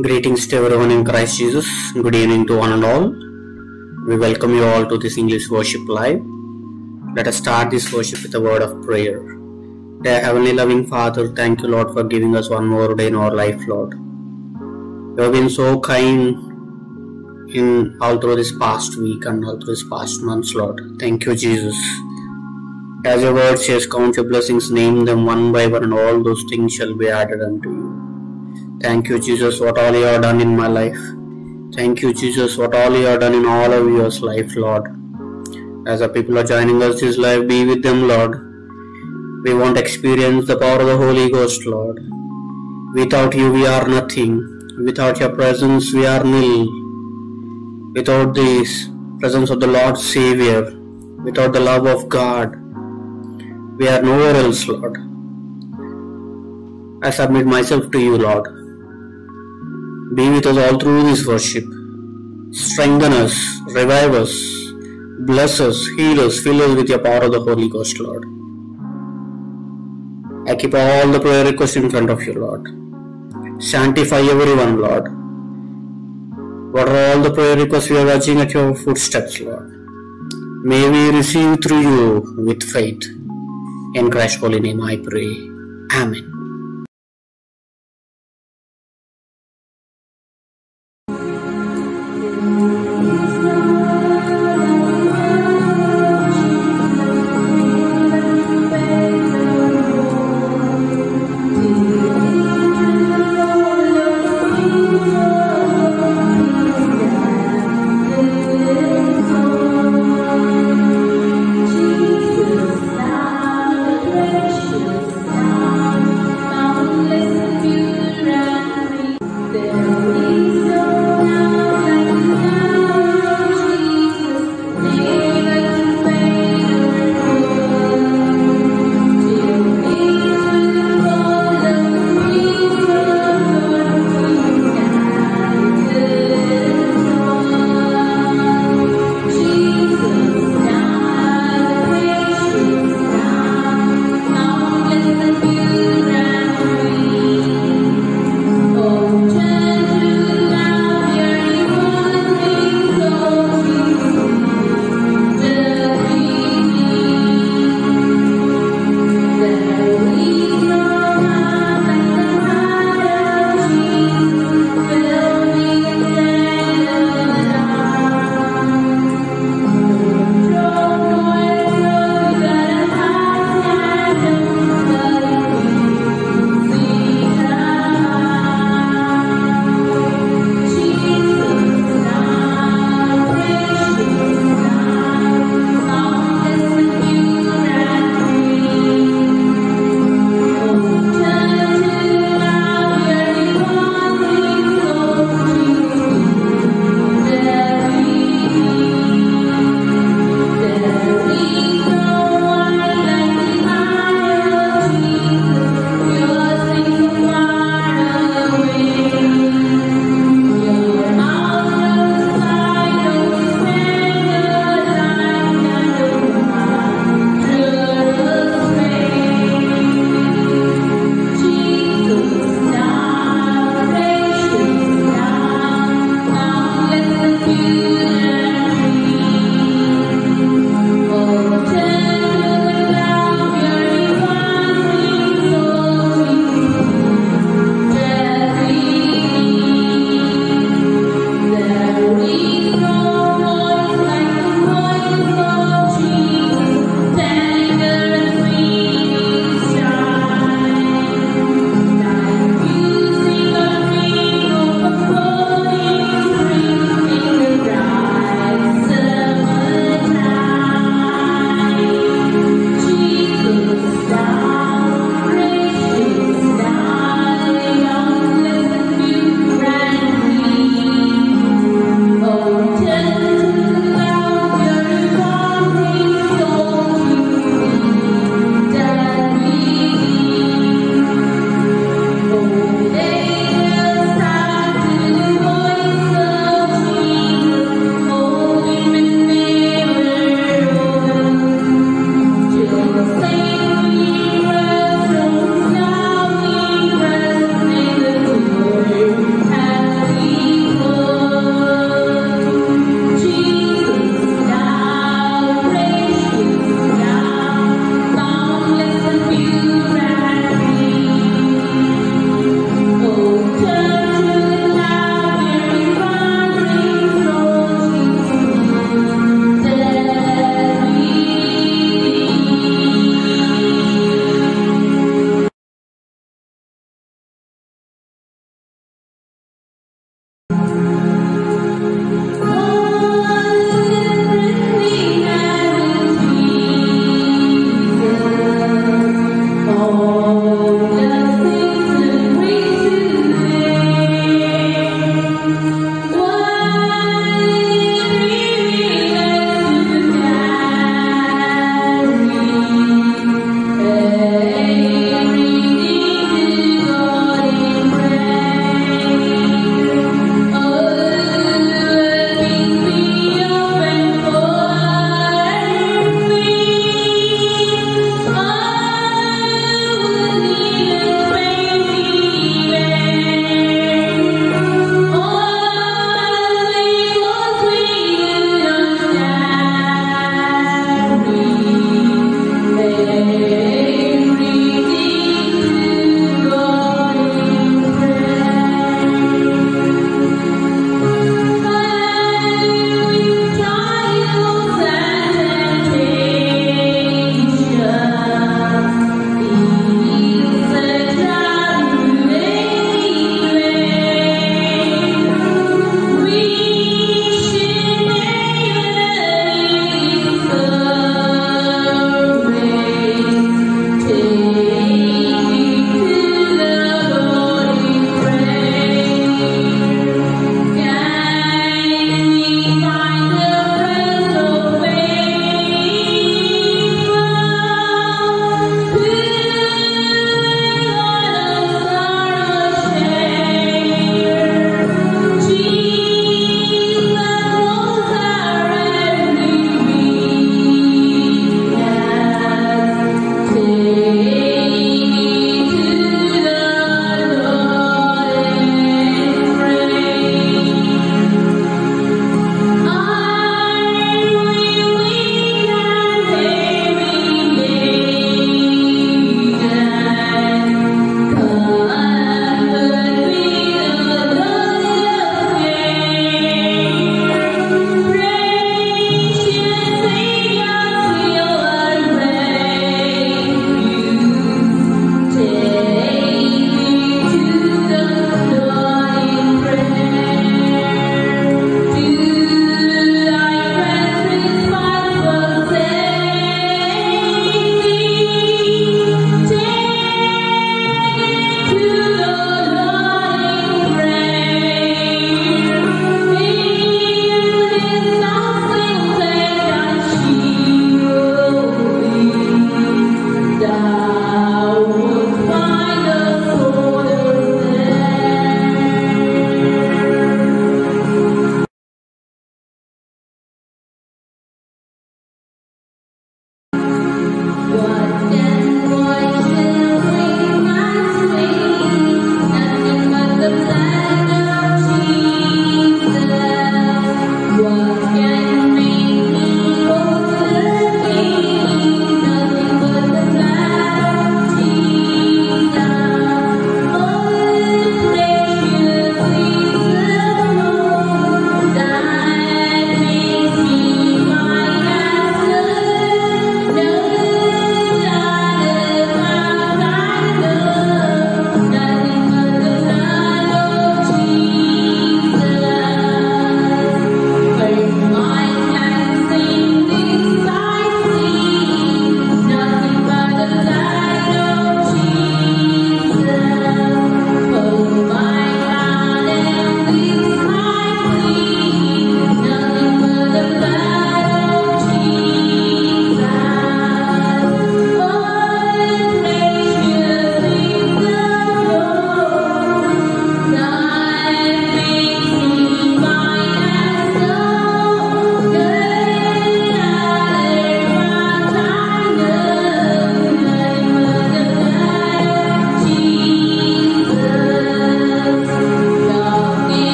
Greetings to everyone in Christ Jesus. Good evening to one and all. We welcome you all to this English Worship Live. Let us start this worship with a word of prayer. Dear Heavenly Loving Father, thank you, Lord, for giving us one more day in our life, Lord. You have been so kind in all through this past week and all through this past months, Lord. Thank you, Jesus. As your word says, count your blessings, name them one by one, and all those things shall be added unto you. Thank you, Jesus, what all you have done in my life. Thank you, Jesus, what all you have done in all of yours life, Lord. As the people are joining us this life, be with them, Lord. We want to experience the power of the Holy Ghost, Lord. Without you, we are nothing. Without your presence, we are nil. Without this presence of the Lord Savior, without the love of God, we are nowhere else, Lord. I submit myself to you, Lord. Be with us all through this worship. Strengthen us, revive us, bless us, heal us, fill us with your power of the Holy Ghost, Lord. I keep all the prayer requests in front of you, Lord. Sanctify everyone, Lord. What are all the prayer requests we are watching at your footsteps, Lord? May we receive through you with faith. In Christ's holy name I pray. Amen.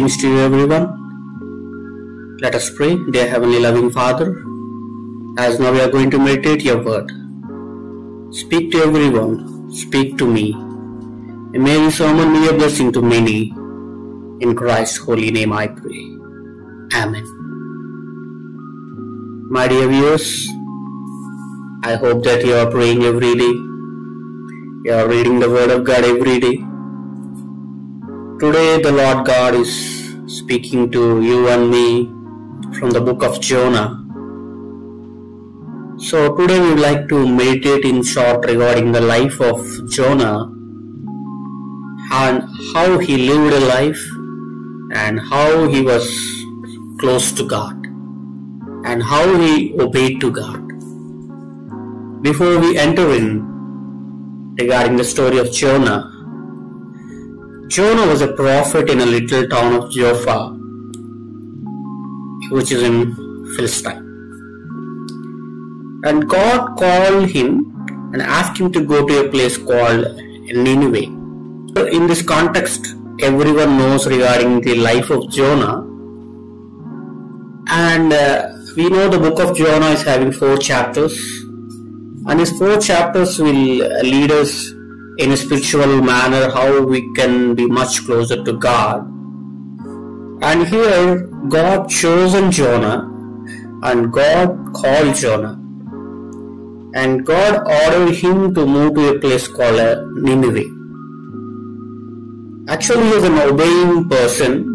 Greetings to you everyone. Let us pray. Dear Heavenly Loving Father, as now we are going to meditate your word. Speak to everyone. Speak to me. And may this sermon be a blessing to many. In Christ's holy name I pray. Amen. My dear viewers, I hope that you are praying every day. You are reading the word of God every day. Today the Lord God is speaking to you and me from the book of Jonah. So today we would like to meditate in short regarding the life of Jonah and how he lived a life and how he was close to God and how he obeyed to God. Before we enter in regarding the story of Jonah, Jonah was a prophet in a little town of Joppa, which is in Philistine. And God called him and asked him to go to a place called Nineveh. In this context, everyone knows regarding the life of Jonah. And we know the book of Jonah is having 4 chapters. And these 4 chapters will lead us in a spiritual manner how we can be much closer to God. And here God chosen Jonah and God called Jonah. And God ordered him to move to a place called Nineveh. Actually, he is an obeying person.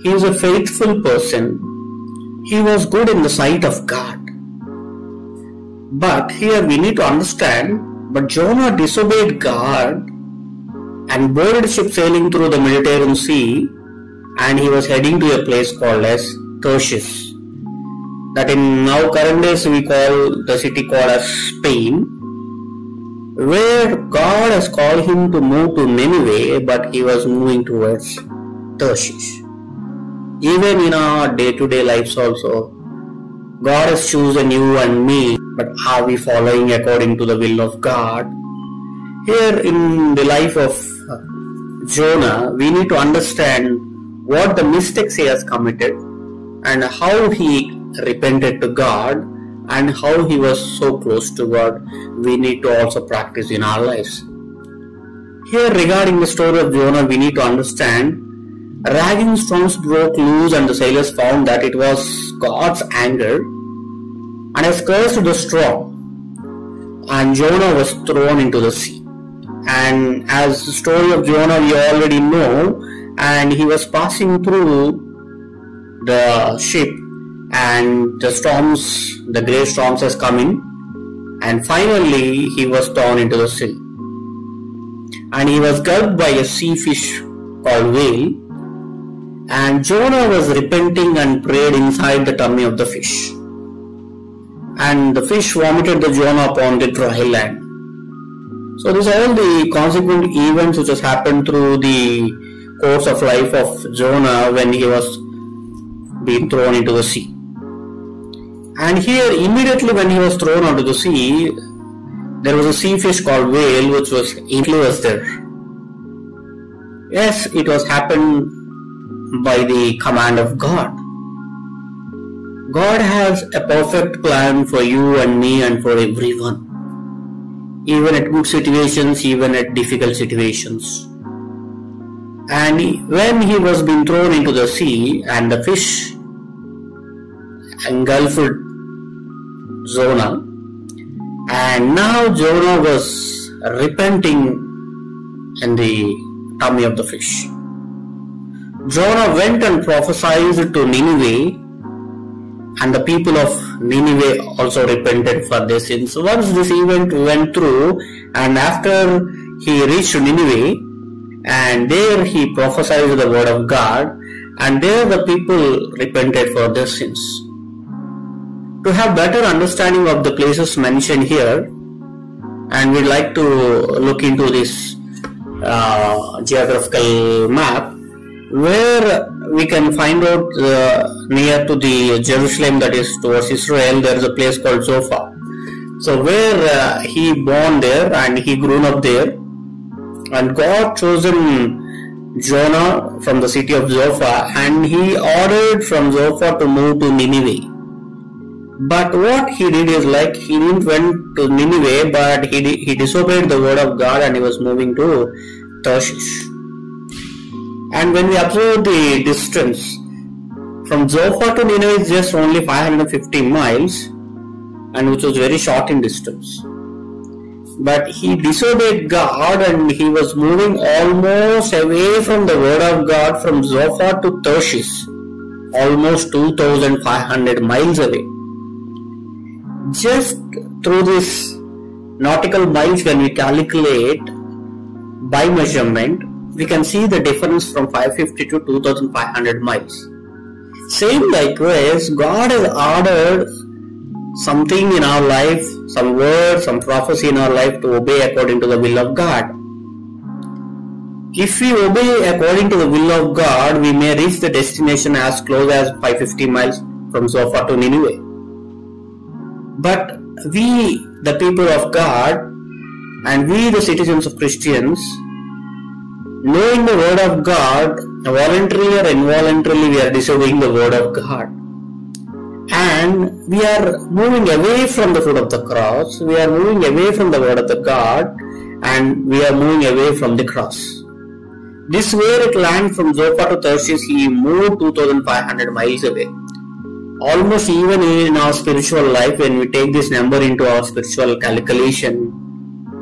He is a faithful person. He was good in the sight of God. But here we need to understand, but Jonah disobeyed God and boarded a ship sailing through the Mediterranean Sea, and he was heading to a place called as Tarshish. That in now current days we call the city called as Spain, where God has called him to move to Nineveh, but he was moving towards Tarshish. Even in our day-to-day lives also, God has chosen you and me, but are we following according to the will of God? Here in the life of Jonah, we need to understand what the mistakes he has committed and how he repented to God and how he was so close to God. We need to also practice in our lives. Here regarding the story of Jonah, we need to understand raging storms broke loose and the sailors found that it was God's anger and has cursed the storm, and Jonah was thrown into the sea. And as the story of Jonah we already know, and he was passing through the ship and the storms, the great storms has come in, and finally he was thrown into the sea. And he was gulped by a sea fish called whale, and Jonah was repenting and prayed inside the tummy of the fish. And the fish vomited the Jonah upon the dry land. So these are all the consequent events which has happened through the course of life of Jonah when he was being thrown into the sea. And here immediately when he was thrown onto the sea, there was a sea fish called whale which was there. Yes, it was happened by the command of God. God has a perfect plan for you and me and for everyone, even at good situations, even at difficult situations. And when he was being thrown into the sea and the fish engulfed Jonah, and now Jonah was repenting in the tummy of the fish. Jonah went and prophesied to Nineveh, and the people of Nineveh also repented for their sins. Once this event went through, and after he reached Nineveh, and there he prophesied the word of God, and there the people repented for their sins. To have better understanding of the places mentioned here, and we'd like to look into this geographical map, where we can find out near to the Jerusalem, that is towards Israel, there is a place called Joppa. So where he born there and he grew up there, and God chosen Jonah from the city of Joppa, and he ordered from Joppa to move to Nineveh. But what he did is like he didn't went to Nineveh, but he disobeyed the word of God and he was moving to Tarshish. And when we observe the distance from Joppa to Nineveh is just only 550 miles, and which was very short in distance. But he disobeyed God and he was moving almost away from the word of God from Joppa to Tarshish, almost 2,500 miles away. Just through this nautical miles, when we calculate by measurement, we can see the difference from 550 to 2,500 miles. Same likewise, God has ordered something in our life, some word, some prophecy in our life to obey according to the will of God. If we obey according to the will of God, we may reach the destination as close as 550 miles from Joppa to Nineveh. But we, the people of God, and we, the citizens of Christians, knowing the word of God, voluntarily or involuntarily, we are disobeying the word of God. And we are moving away from the foot of the cross, we are moving away from the word of the God, and we are moving away from the cross. This where it landed from Joppa to Tarshish, he moved 2,500 miles away. Almost even in our spiritual life, when we take this number into our spiritual calculation,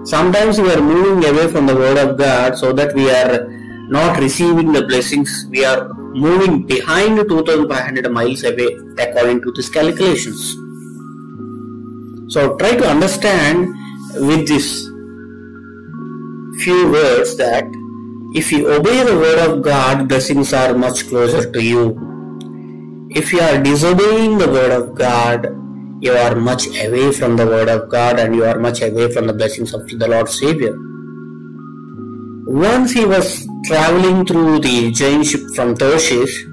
sometimes we are moving away from the word of God so that we are not receiving the blessings. We are moving behind 2,500 miles away according to these calculations. So try to understand with this few words that if you obey the word of God, blessings are much closer to you. If you are disobeying the word of God, you are much away from the word of God and you are much away from the blessings of the Lord Savior. Once he was traveling through the giant ship from Tarshish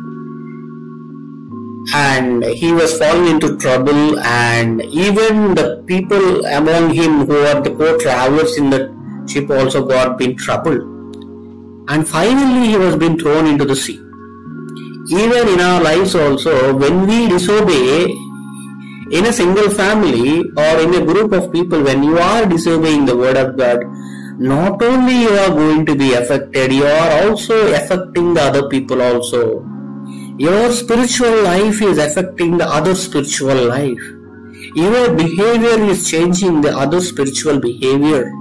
and he was falling into trouble, and even the people among him who are the co-travelers in the ship also got in trouble. And finally he was being thrown into the sea. Even in our lives also, when we disobey in a single family or in a group of people, when you are disobeying the word of God, not only you are going to be affected, you are also affecting the other people also. Your spiritual life is affecting the other spiritual life. Your behavior is changing the other spiritual behavior.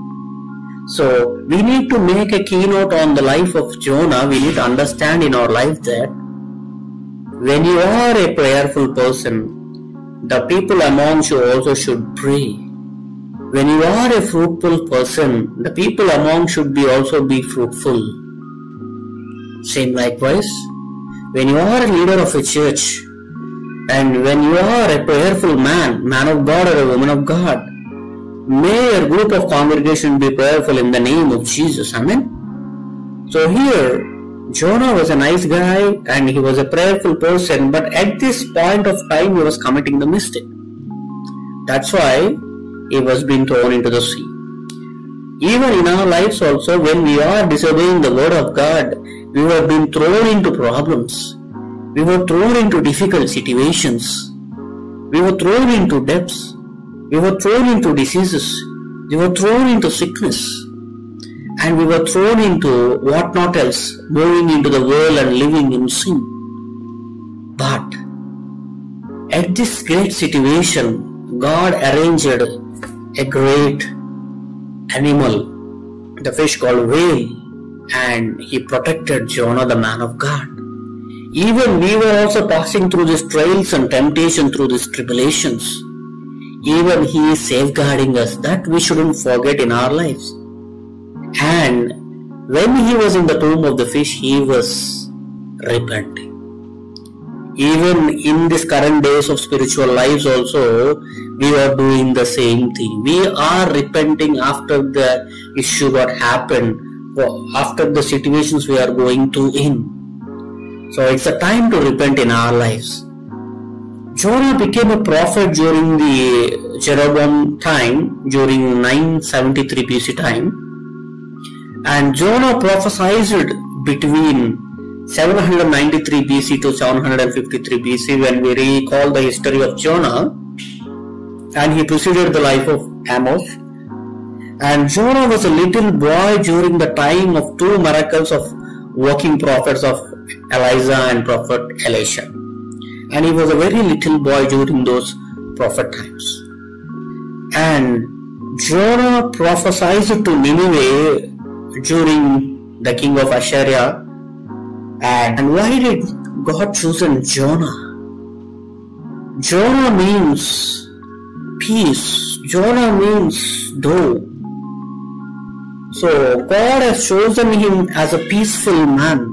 So we need to make a keynote on the life of Jonah. We need to understand in our life that when you are a prayerful person, the people among you also should pray. When you are a fruitful person, the people among should be also be fruitful. Same likewise, when you are a leader of a church, and when you are a prayerful man of God or a woman of God, may your group of congregation be prayerful in the name of Jesus. Amen. So here, Jonah was a nice guy and he was a prayerful person, but at this point of time he was committing the mistake. That's why he was being thrown into the sea. Even in our lives also, when we are disobeying the word of God, we were being thrown into problems. We were thrown into difficult situations. We were thrown into debts. We were thrown into diseases. We were thrown into sickness. And we were thrown into what not else, moving into the world and living in sin. But at this great situation, God arranged a great animal, the fish called whale, and he protected Jonah, the man of God. Even we were also passing through these trials and temptation, through these tribulations. Even he is safeguarding us, that we shouldn't forget in our lives. And when he was in the tomb of the fish, he was repenting. Even in this current days of spiritual lives also, we are doing the same thing. We are repenting after the issue got happened, after the situations we are going through in. So it's a time to repent in our lives. Jonah became a prophet during the Jeroboam time, during 973 BC time. And Jonah prophesied between 793 BC to 753 BC, when we recall the history of Jonah, and he preceded the life of Amos. And Jonah was a little boy during the time of two miracles of working prophets of Elijah and prophet Elisha. And he was a very little boy during those prophet times. And Jonah prophesied to Nineveh during the king of Assyria. And why did God choose Jonah? Jonah means peace. Jonah means door. So God has chosen him as a peaceful man,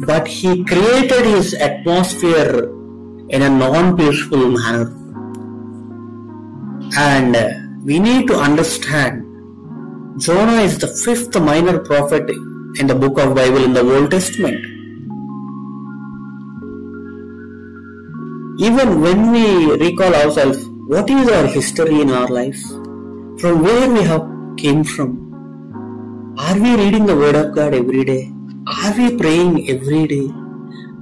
but he created his atmosphere in a non-peaceful manner. And we need to understand, Jonah is the fifth minor prophet in the book of Bible in the Old Testament. Even when we recall ourselves, what is our history in our life? From where we have came from? Are we reading the Word of God every day? Are we praying every day?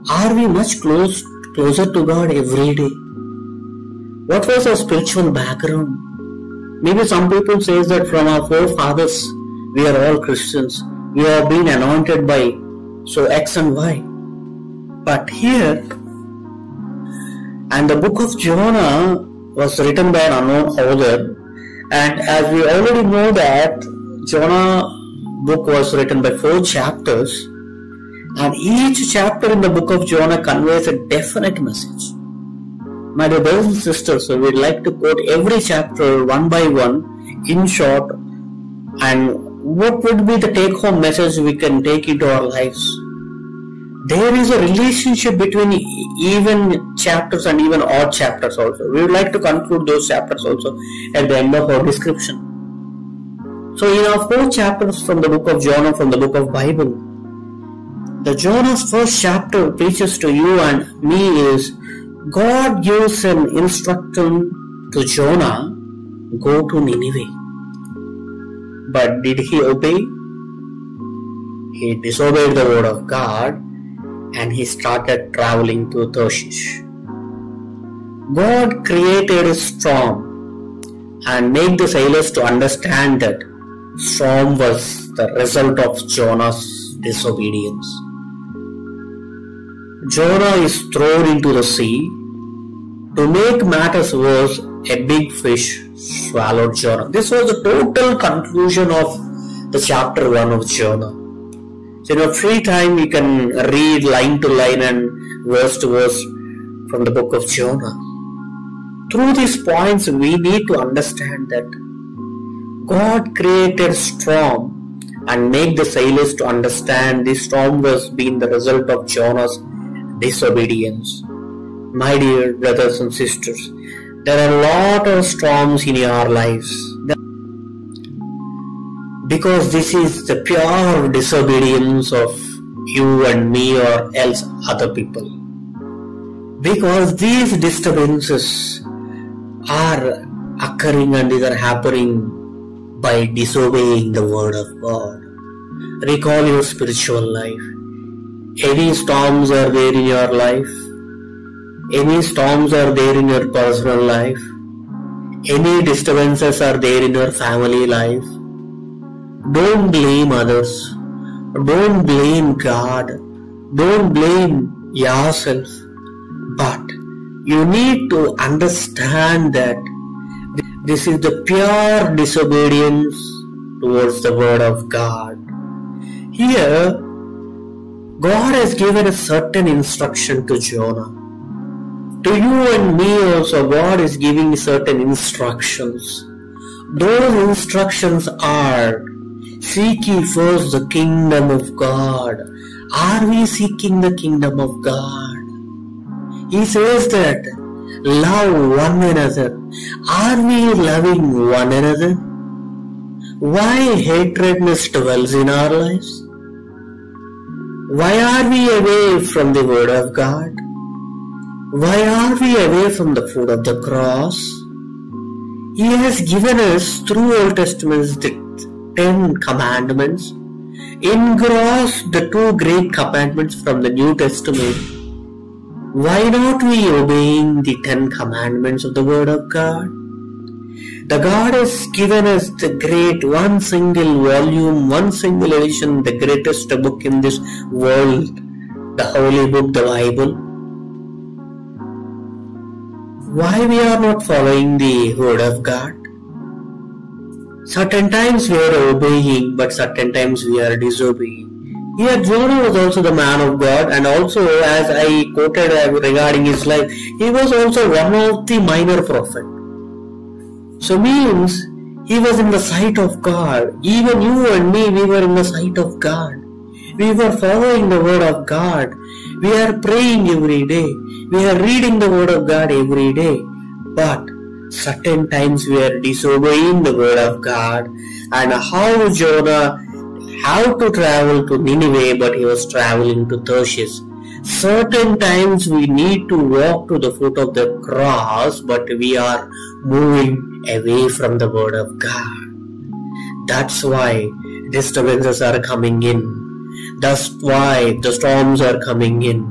Are we much closer to God every day? What was our spiritual background? Maybe some people say that from our forefathers, we are all Christians. We have been anointed by so X and Y. But here, and the book of Jonah was written by an unknown author, and as we already know that Jonah book was written by 4 chapters, and each chapter in the book of Jonah conveys a definite message. My dear brothers and sisters, so we'd like to quote every chapter one by one in short, and what would be the take-home message we can take into our lives. There is a relationship between even chapters and even odd chapters also. We would like to conclude those chapters also at the end of our description. So in our 4 chapters from the book of Jonah, from the book of Bible, the Jonah's first chapter preaches to you and me is, God gives an instruction to Jonah, go to Nineveh. But did he obey? He disobeyed the word of God and he started traveling to Tarshish. God created a storm and made the sailors to understand that storm was the result of Jonah's disobedience. Jonah is thrown into the sea. To make matters worse, a big fish swallowed Jonah. This was the total conclusion of the chapter 1 of Jonah. So in your free time, you can read line to line and verse to verse from the book of Jonah. Through these points, we need to understand that God created storm and made the sailors to understand this storm was being the result of Jonah's disobedience. My dear brothers and sisters, there are a lot of storms in your lives because this is the pure disobedience of you and me or else other people. Because these disturbances are occurring and these are happening by disobeying the word of God. Recall your spiritual life. Any storms are there in your life? Any storms are there in your personal life? Any disturbances are there in your family life? Don't blame others. Don't blame God. Don't blame yourself. But you need to understand that this is the pure disobedience towards the word of God. Here, God has given a certain instruction to Jonah. To you and me also, God is giving certain instructions. Those instructions are, seek ye first the kingdom of God. Are we seeking the kingdom of God? He says that, love one another. Are we loving one another? Why hatredness dwells in our lives? Why are we away from the word of God? Why are we away from the foot of the cross? He has given us through Old Testament the 10 commandments. engross the two great commandments from the New Testament, why not we obeying the 10 commandments of the Word of God? The God has given us the great one single volume, one single edition, the greatest book in this world, the Holy Book, the Bible. Why we are not following the Word of God? Certain times we are obeying, but certain times we are disobeying. Here Jonah was also the man of God, and also as I quoted regarding his life, he was also one of the minor prophets. So means he was in the sight of God. Even you and me, we were in the sight of God. We were following the Word of God. We are praying every day. We are reading the Word of God every day. But certain times we are disobeying the Word of God. And how Jonah had to travel to Nineveh, but he was traveling to Tarshish. Certain times we need to walk to the foot of the cross, but we are moving away from the Word of God. That's why disturbances are coming in. That's why the storms are coming in.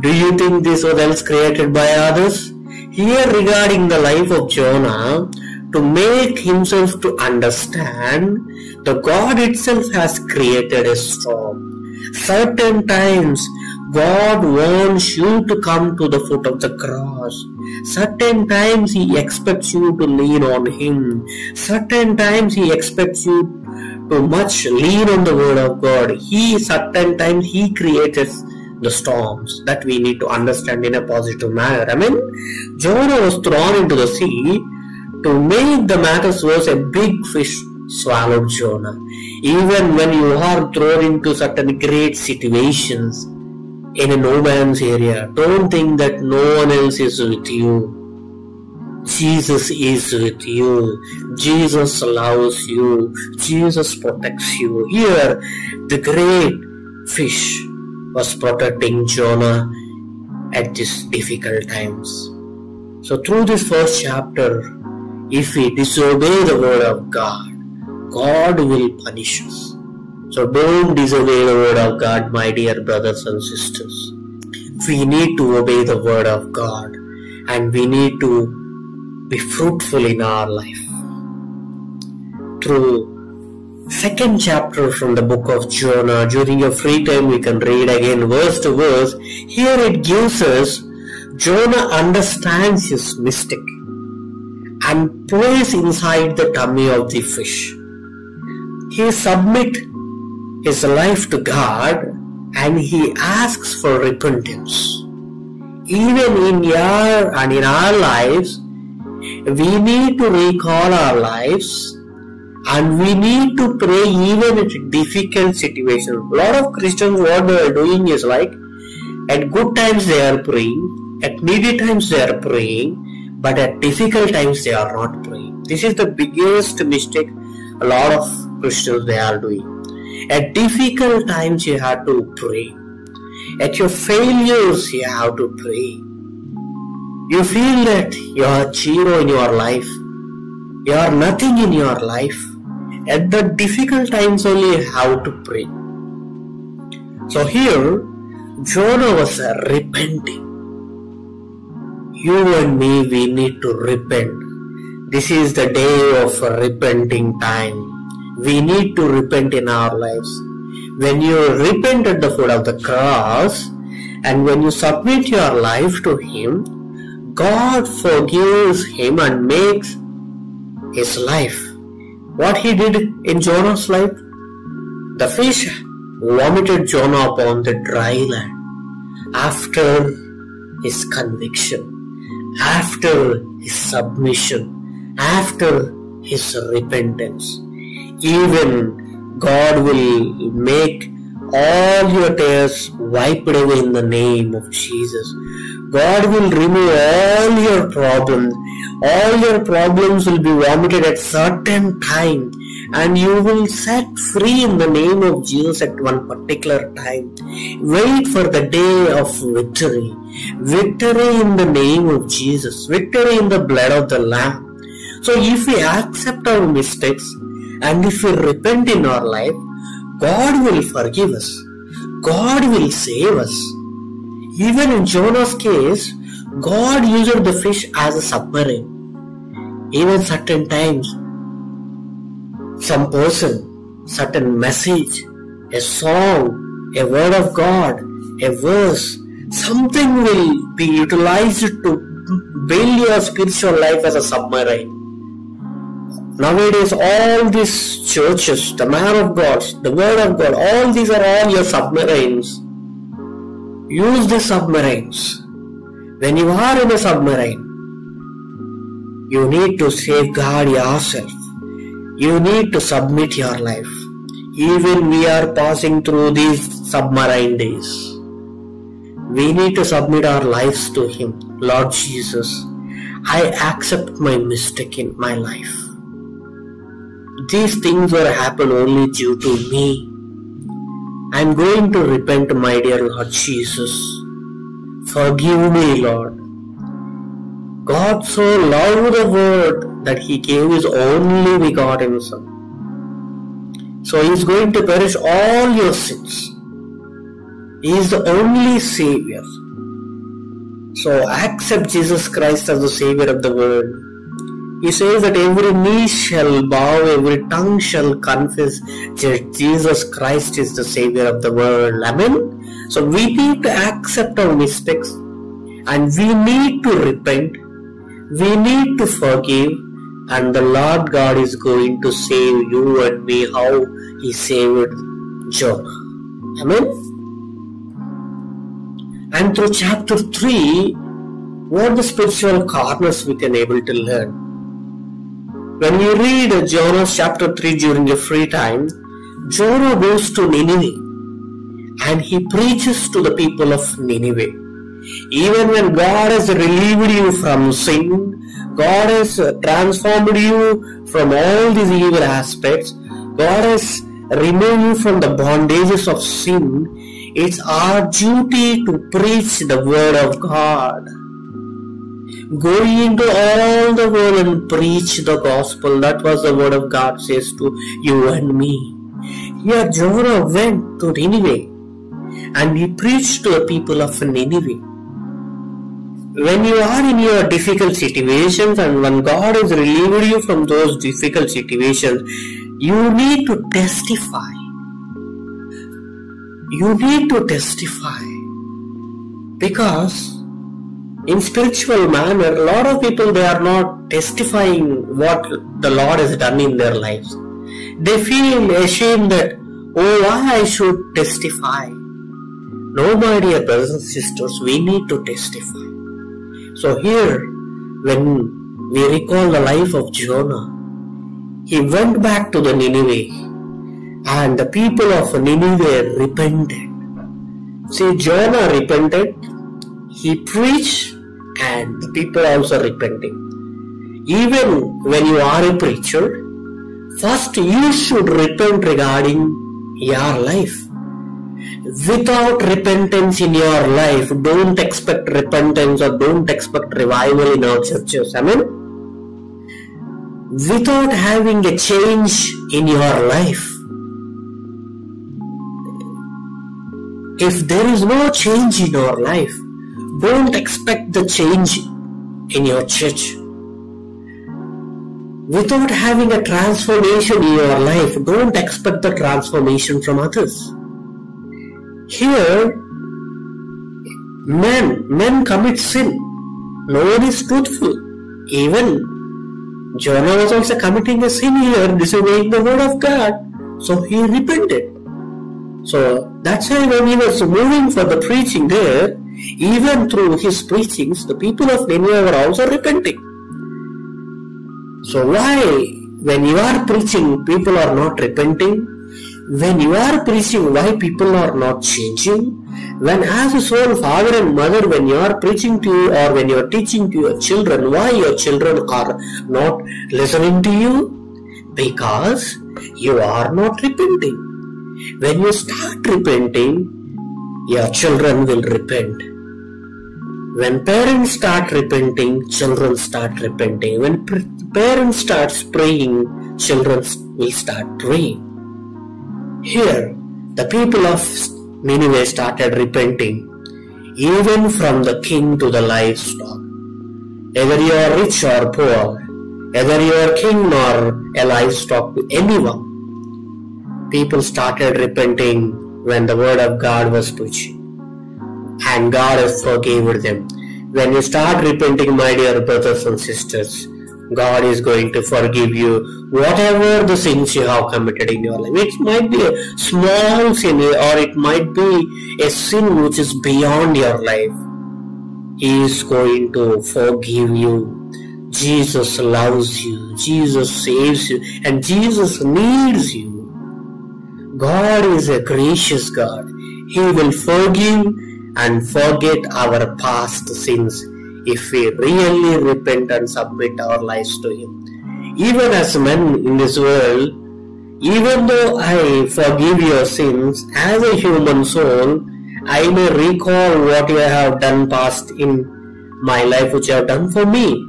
Do you think this was else created by others? Here regarding the life of Jonah, to make himself to understand, the God itself has created a storm. Certain times God wants you to come to the foot of the cross. Certain times He expects you to lean on Him. Certain times He expects you to much lean on the Word of God. Certain times He creates the storms that we need to understand in a positive manner. I mean, Jonah was thrown into the sea. To make the matters worse, a big fish swallowed Jonah. Even when you are thrown into certain great situations in a no man's area, don't think that no one else is with you. Jesus is with you. Jesus loves you. Jesus protects you. Here, the great fish was protecting Jonah at these difficult times. So through this first chapter, if we disobey the Word of God, God will punish us. So don't disobey the Word of God, my dear brothers and sisters. We need to obey the Word of God, and we need to be fruitful in our life. Through second chapter from the book of Jonah, during your free time we can read again verse to verse. Here it gives us Jonah understands his mistake and prays inside the tummy of the fish. He submits his life to God and he asks for repentance. Even in our lives, we need to recall our lives and we need to pray even in difficult situations. A lot of Christians, what they are doing is like, at good times they are praying, at needy times they are praying, but at difficult times they are not praying. This is the biggest mistake a lot of Christians they are doing. At difficult times you have to pray. At your failures you have to pray. You feel that you are zero in your life. You are nothing in your life. At the difficult times only you have to pray. So here Jonah was repenting. You and me, we need to repent. This is the day of repenting time. We need to repent in our lives. When you repent at the foot of the cross and when you submit your life to Him, God forgives him and makes his life. What He did in Jonah's life? The fish vomited Jonah upon the dry land after his conviction, after his submission, after his repentance. Even God will make all your tears wiped away in the name of Jesus. God will remove all your problems. All your problems will be vomited at certain time and you will set free in the name of Jesus at one particular time. Wait for the day of victory. Victory in the name of Jesus. Victory in the blood of the Lamb. So if we accept our mistakes and if we repent in our life, God will forgive us. God will save us. Even in Jonah's case, God used the fish as a submarine. Even certain times, some person, certain message, a song, a word of God, a verse, something will be utilized to build your spiritual life as a submarine. Nowadays, all these churches, the man of God, the word of God, all these are all your submarines. Use the submarines. When you are in a submarine, you need to safeguard yourself. You need to submit your life. Even we are passing through these submarine days. We need to submit our lives to Him. Lord Jesus, I accept my mistake in my life. These things will happen only due to me. I am going to repent, my dear Lord Jesus. Forgive me, Lord. God so loved the world that He gave His only begotten Son. So He is going to perish all your sins. He is the only Savior. So accept Jesus Christ as the Savior of the world. He says that every knee shall bow, every tongue shall confess that Jesus Christ is the Savior of the world. Amen. So we need to accept our mistakes and we need to repent. We need to forgive, and the Lord God is going to save you and me how He saved Jonah. Amen. And through chapter 3, what the spiritual corners we can able to learn. When you read Jonah chapter 3 during your free time, Jonah goes to Nineveh and he preaches to the people of Nineveh. Even when God has relieved you from sin, God has transformed you from all these evil aspects, God has removed you from the bondages of sin, it's our duty to preach the word of God. Go into all the world and preach the gospel. That was the word of God says to you and me. Here Jonah went to Nineveh and he preached to the people of Nineveh. When you are in your difficult situations and when God has relieved you from those difficult situations, you need to testify. You need to testify. Because in spiritual manner, a lot of people, they are not testifying what the Lord has done in their lives. They feel ashamed that, oh, why I should testify. No, my dear brothers and sisters, we need to testify. So here, when we recall the life of Jonah, he went back to the Nineveh and the people of Nineveh repented. See, Jonah repented, he preached, and the people also repenting. Even when you are a preacher, first you should repent regarding your life. Without repentance in your life, don't expect repentance or don't expect revival in our churches. Amen. Without having a change in your life, if there is no change in your life, don't expect the change in your church. Without having a transformation in your life, don't expect the transformation from others. Here, men commit sin. No one is truthful. Even Jonah was also committing a sin here, disobeying the word of God. So he repented. So that's why when he was moving for the preaching there, even through his preachings, the people of Nineveh were also repenting. So why, when you are preaching, people are not repenting? When you are preaching, why people are not changing? When as a own father and mother, when you are preaching to you or when you are teaching to your children, why your children are not listening to you? Because you are not repenting. When you start repenting, your children will repent. When parents start repenting, children start repenting. When parents start praying, children will start praying. Here, the people of Nineveh started repenting, even from the king to the livestock. Whether you are rich or poor, whether you are king or a livestock, anyone, people started repenting when the word of God was preached. And God has forgiven them. When you start repenting, my dear brothers and sisters, God is going to forgive you whatever the sins you have committed in your life. It might be a small sin or it might be a sin which is beyond your life. He is going to forgive you. Jesus loves you. Jesus saves you. And Jesus needs you. God is a gracious God. He will forgive and forget our past sins if we really repent and submit our lives to Him. Even as men in this world, even though I forgive your sins, as a human soul, I may recall what you have done past in my life, which you have done for me.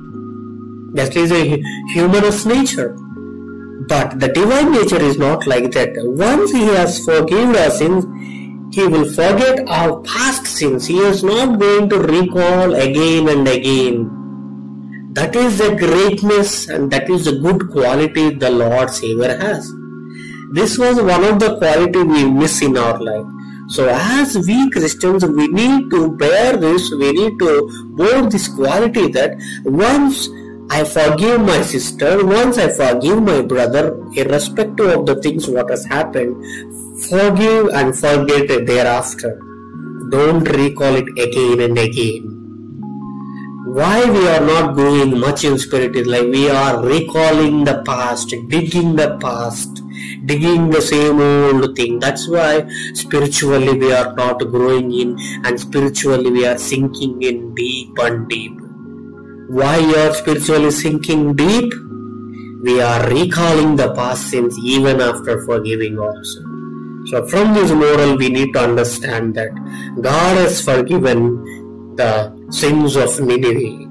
That is a humanist nature. But the divine nature is not like that. Once He has forgiven our sins, He will forget our past sins. He is not going to recall again and again. That is the greatness and that is the good quality the Lord Savior has. This was one of the qualities we miss in our life. So as we Christians, we need to bear this, we need to bear this quality that once I forgive my sister, once I forgive my brother, irrespective of the things what has happened, forgive and forget it thereafter. Don't recall it again and again. Why we are not going much in spiritual life? We are recalling the past, digging the past, digging the same old thing. That's why spiritually we are not growing in, and spiritually we are sinking in deep and deep. Why you are spiritually sinking deep? We are recalling the past sins even after forgiving also. So from this moral we need to understand that God has forgiven the sins of Nineveh.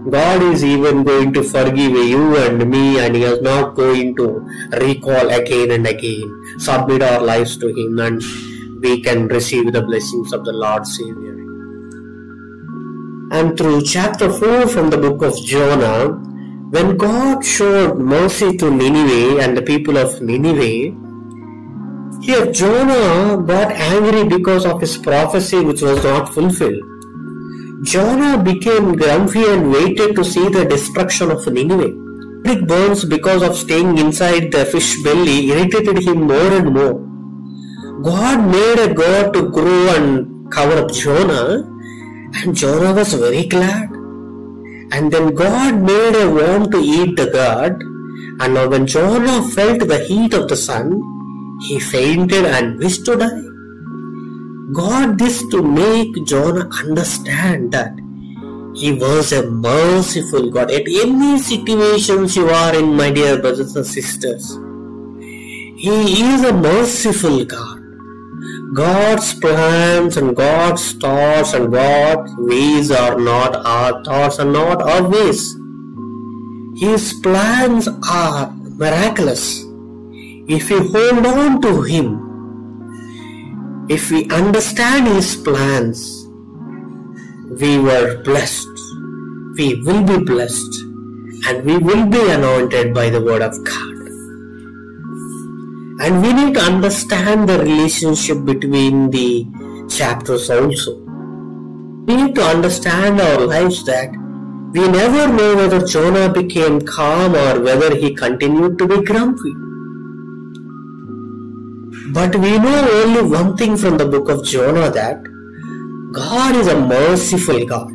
God is even going to forgive you and me, and He is not going to recall again and again. Submit our lives to Him and we can receive the blessings of the Lord Savior. And through chapter 4 from the book of Jonah, when God showed mercy to Nineveh and the people of Nineveh, here Jonah got angry because of his prophecy which was not fulfilled. Jonah became grumpy and waited to see the destruction of Nineveh. Big burns because of staying inside the fish belly irritated him more and more. God made a god to grow and cover up Jonah, and Jonah was very glad. And then God made a worm to eat the god, and now when Jonah felt the heat of the sun, he fainted and wished to die. God this to make Jonah understand that He was a merciful God. At any situations you are in, my dear brothers and sisters, He is a merciful God. God's plans and God's thoughts and God's ways are not our thoughts and not our ways. His plans are miraculous. If we hold on to Him, if we understand His plans, we were blessed. We will be blessed and we will be anointed by the word of God. And we need to understand the relationship between the chapters also. We need to understand our lives that we never know whether Jonah became calm or whether he continued to be grumpy. But we know only one thing from the book of Jonah, that God is a merciful God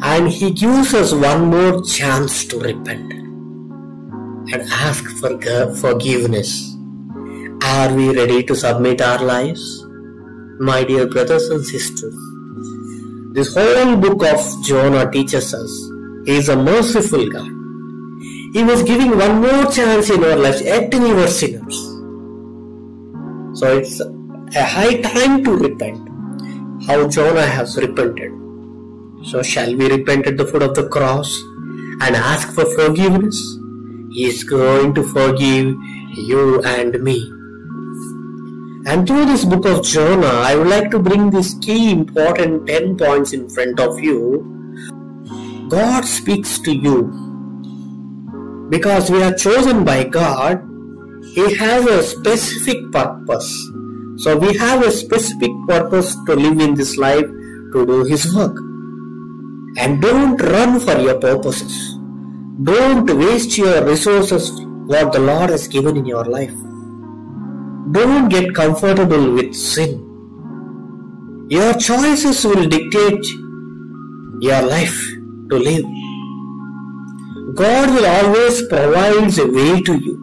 and He gives us one more chance to repent and ask for forgiveness. Are we ready to submit our lives? My dear brothers and sisters, this whole book of Jonah teaches us He is a merciful God. He was giving one more chance in our lives, yet we were sinners. So it's a high time to repent. How Jonah has repented. So shall we repent at the foot of the cross and ask for forgiveness? He is going to forgive you and me. And through this book of Jonah, I would like to bring these key important 10 points in front of you. God speaks to you. Because we are chosen by God, He has a specific purpose. So we have a specific purpose to live in this life, to do His work. And don't run for your purposes. Don't waste your resources, what the Lord has given in your life. Don't get comfortable with sin. Your choices will dictate your life to live. God will always provide a way to you.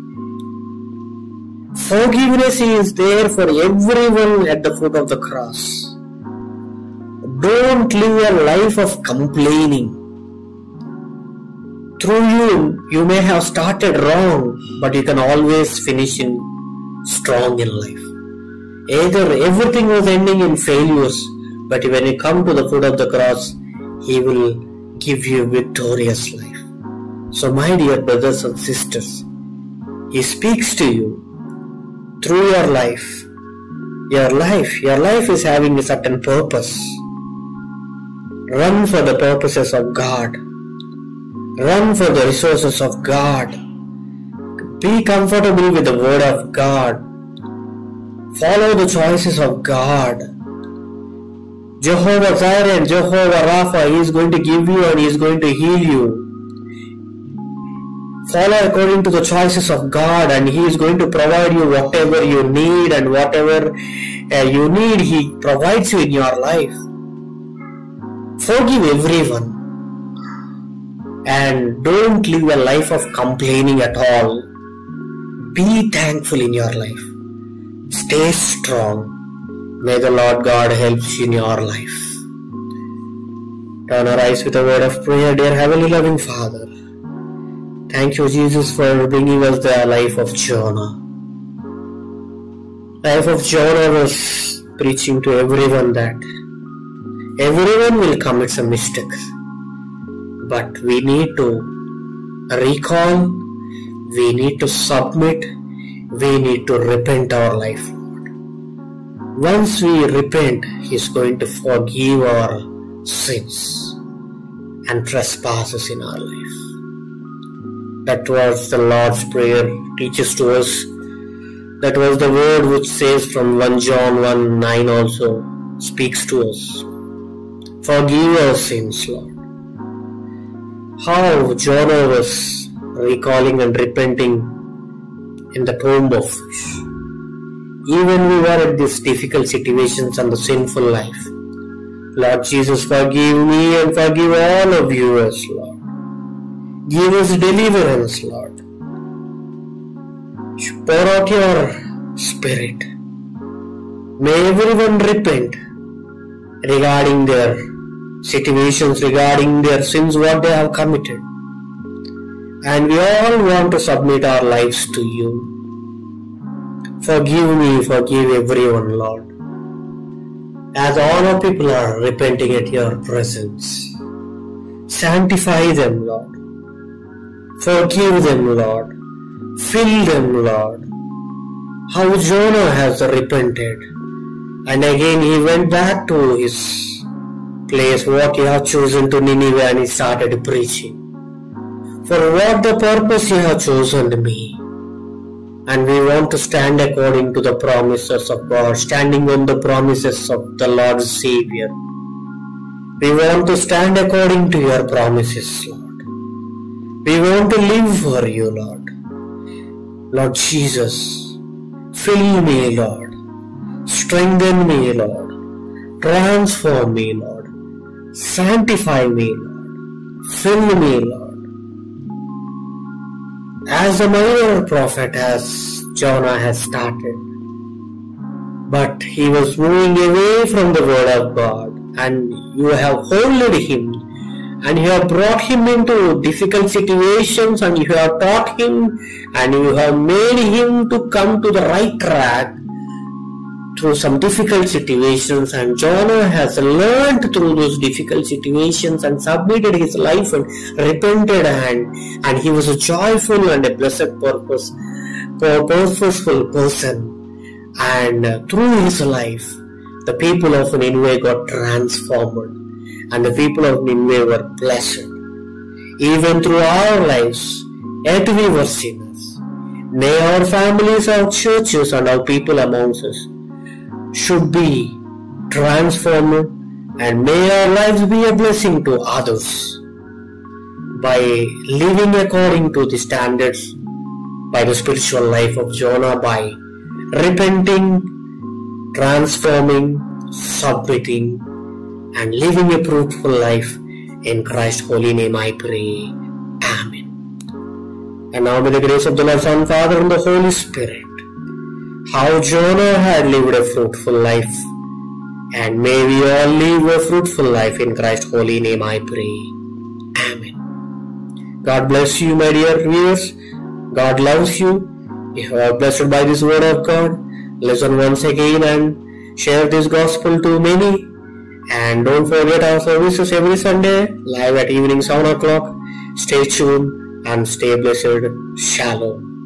Forgiveness is there for everyone at the foot of the cross. Don't live a life of complaining. Through you may have started wrong, but you can always finish strong in life. Either everything was ending in failures, but when you come to the foot of the cross, He will give you a victorious life. So my dear brothers and sisters, He speaks to you through your life. Your life is having a certain purpose. Run for the purposes of God. Run for the resources of God. Be comfortable with the word of God. Follow the choices of God. Jehovah Jireh and Jehovah Rapha, He is going to give you and He is going to heal you. Follow according to the choices of God, and He is going to provide you whatever you need, and whatever you need He provides you in your life. Forgive everyone. And don't live a life of complaining at all. Be thankful in your life. Stay strong. May the Lord God help you in your life. Turn our eyes with a word of prayer. Dear Heavenly Loving Father, thank you, Jesus, for bringing us the life of Jonah. Life of Jonah was preaching to everyone that everyone will commit some mistakes. But we need to recall, we need to submit, we need to repent our life, Lord. Once we repent, He is going to forgive our sins and trespasses in our life. That was the Lord's Prayer, teaches to us. That was the word which says from 1 John 1:9 also speaks to us. Forgive our sins, Lord. How Jonah was recalling and repenting in the tomb of fish. Even we were at these difficult situations and the sinful life. Lord Jesus, forgive me and forgive all of you as Lord. Give us deliverance, Lord. Pour out your Spirit. May everyone repent regarding their situations, regarding their sins, what they have committed. And we all want to submit our lives to you. Forgive me, forgive everyone, Lord. As all our people are repenting at your presence, sanctify them, Lord. Forgive them, Lord. Fill them, Lord. How Jonah has repented. And again he went back to his place, what he had chosen, to Nineveh, and he started preaching. For what the purpose you have chosen me. And we want to stand according to the promises of God, standing on the promises of the Lord Savior. We want to stand according to your promises, Lord. We want to live for you, Lord. Lord Jesus, fill me, Lord. Strengthen me, Lord. Transform me, Lord. Sanctify me, Lord. Fill me, Lord. As a minor prophet, as Jonah has started, but he was moving away from the word of God, and you have holded him, and you have brought him into difficult situations, and you have taught him, and you have made him to come to the right track through some difficult situations. And Jonah has learned through those difficult situations and submitted his life and repented, and he was a joyful and a blessed purposeful person. And through his life, the people of Nineveh got transformed, and the people of Nineveh were blessed. Even through our lives, yet we were sinners. May our families, our churches, and our people amongst us should be transformed, and may our lives be a blessing to others by living according to the standards, by the spiritual life of Jonah, by repenting, transforming, submitting, and living a fruitful life. In Christ's holy name I pray. Amen. And now may the grace of the Lord, Son, Father, and the Holy Spirit, how Jonah had lived a fruitful life, and may we all live a fruitful life. In Christ's holy name I pray. Amen. God bless you, my dear viewers. God loves you. If you are blessed by this word of God, listen once again and share this gospel to many. And don't forget our services every Sunday, live at evening 7 o'clock. Stay tuned and stay blessed. Shalom.